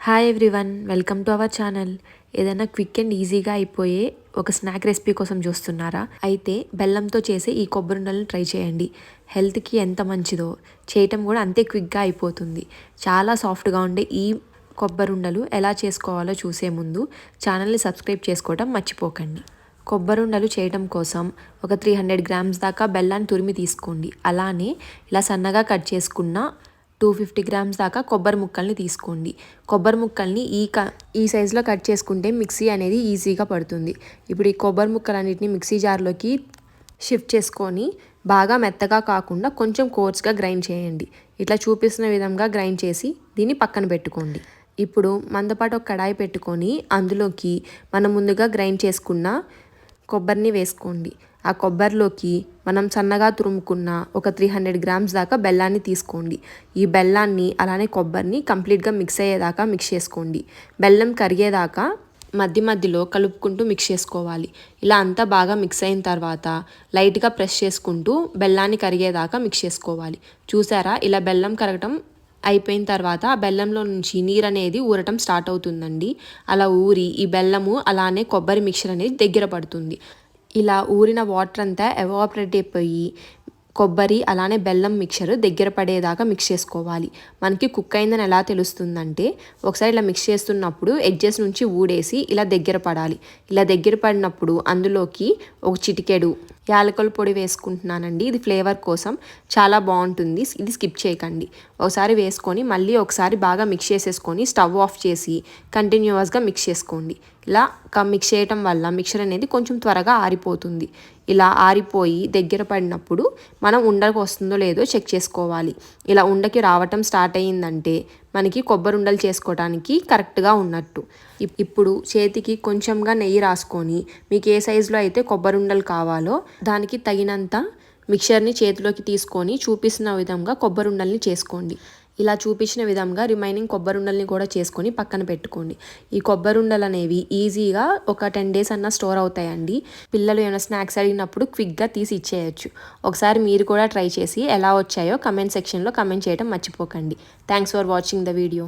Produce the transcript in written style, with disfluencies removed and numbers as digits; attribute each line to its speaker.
Speaker 1: Hi everyone, welcome to our channel. ఏదైనా quick and ఈజీగా అయిపోయే ఒక స్నాక్ రెసిపీ కోసం చూస్తున్నారా? అయితే బెల్లంతో చేసే ఈ కొబ్బరి ఉండలను ట్రై చేయండి. హెల్త్కి ఎంత మంచిదో, చేయటం కూడా అంతే క్విక్గా అయిపోతుంది. చాలా సాఫ్ట్గా ఉండే ఈ కొబ్బరి ఉండలు ఎలా చేసుకోవాలో చూసే ముందు ఛానల్ని సబ్స్క్రైబ్ చేసుకోవడం మర్చిపోకండి. కొబ్బరి ఉండలు చేయడం కోసం ఒక 300 గ్రామ్స్ దాకా బెల్లాన్ని తురిమి తీసుకోండి. అలానే ఇలా సన్నగా కట్ చేసుకున్న 250 గ్రామ్స్ దాకా కొబ్బరి ముక్కల్ని తీసుకోండి. కొబ్బరి ముక్కల్ని ఈ సైజులో కట్ చేసుకుంటే మిక్సీ అనేది ఈజీగా పడుతుంది. ఇప్పుడు ఈ కొబ్బరి ముక్కలన్నిటిని మిక్సీ జార్లోకి షిఫ్ట్ చేసుకొని బాగా మెత్తగా కాకుండా కొంచెం కోర్స్గా గ్రైండ్ చేయండి. ఇట్లా చూపిస్తున్న విధంగా గ్రైండ్ చేసి దీన్ని పక్కన పెట్టుకోండి. ఇప్పుడు మందపాటు ఒక కడాయి పెట్టుకొని అందులోకి మనం ముందుగా గ్రైండ్ చేసుకున్న కొబ్బరిని వేసుకోండి. ఆ కొబ్బరిలోకి మనం సన్నగా తురుముకున్న ఒక 300 గ్రామ్స్ దాకా బెల్లాన్ని తీసుకోండి. ఈ బెల్లాన్ని అలానే కొబ్బరిని కంప్లీట్గా మిక్స్ అయ్యేదాకా మిక్స్ చేసుకోండి. బెల్లం కరిగేదాకా మధ్యలో కలుపుకుంటూ మిక్స్ చేసుకోవాలి. ఇలా అంతా బాగా మిక్స్ అయిన తర్వాత లైట్గా ప్రెస్ చేసుకుంటూ బెల్లాన్ని కరిగేదాకా మిక్స్ చేసుకోవాలి. చూసారా, ఇలా బెల్లం కరగటం అయిపోయిన తర్వాత ఆ బెల్లంలో నుంచి నీరు అనేది ఊరటం స్టార్ట్ అవుతుందండి. అలా ఊరి ఈ బెల్లము అలానే కొబ్బరి మిక్చర్ అనేది దగ్గర పడుతుంది. ఇలా ఊరిన వాటర్ అంతా ఎవాపరేట్ అయిపోయి కొబ్బరి అలానే బెల్లం మిక్చర్ దగ్గర పడేదాకా మిక్స్ చేసుకోవాలి. మనకి కుక్ అయిందని ఎలా తెలుస్తుందంటే ఒకసారి ఇలా మిక్స్ చేస్తున్నప్పుడు ఎడ్జెస్ నుంచి ఊడేసి ఇలా దగ్గర పడాలి. ఇలా దగ్గర పడినప్పుడు అందులోకి ఒక చిటికెడు యాలకుల పొడి వేసుకుంటున్నానండి. ఇది ఫ్లేవర్ కోసం చాలా బాగుంటుంది. ఇది స్కిప్ చేయకండి. ఒకసారి వేసుకొని మళ్ళీ ఒకసారి బాగా మిక్స్ చేసేసుకొని స్టవ్ ఆఫ్ చేసి కంటిన్యూస్గా మిక్స్ చేసుకోండి. ఇలా మిక్స్ చేయటం వల్ల మిక్చర్ అనేది కొంచెం త్వరగా ఆరిపోతుంది. ఇలా ఆరిపోయి దగ్గర పడినప్పుడు మనం ఉండకి వస్తుందో లేదో చెక్ చేసుకోవాలి. ఇలా ఉండకి రావటం స్టార్ట్ అయ్యిందంటే మనకి కొబ్బరి ఉండలు చేసుకోవడానికి కరెక్ట్గా ఉన్నట్టు. ఇప్పుడు చేతికి కొంచెంగా నెయ్యి రాసుకొని మీకు ఏ సైజులో అయితే కొబ్బరి ఉండలు కావాలో దానికి తగినంత మిక్చర్ని చేతిలోకి తీసుకొని చూపిస్తున్న విధంగా కొబ్బరి ఉండల్ని చేసుకోండి. ఇలా చూపించిన విధంగా రిమైనింగ్ కొబ్బరి ఉండల్ని కూడా చేసుకొని పక్కన పెట్టుకోండి. ఈ కొబ్బరి ఉండలు అనేవి ఈజీగా ఒక 10 days అన్నా స్టోర్ అవుతాయండి. పిల్లలు ఏమైనా స్నాక్స్ అడిగినప్పుడు క్విక్గా తీసి ఇచ్చేయచ్చు. ఒకసారి మీరు కూడా ట్రై చేసి ఎలా వచ్చాయో కమెంట్ సెక్షన్లో కమెంట్ చేయడం మర్చిపోకండి. Thanks for watching the video.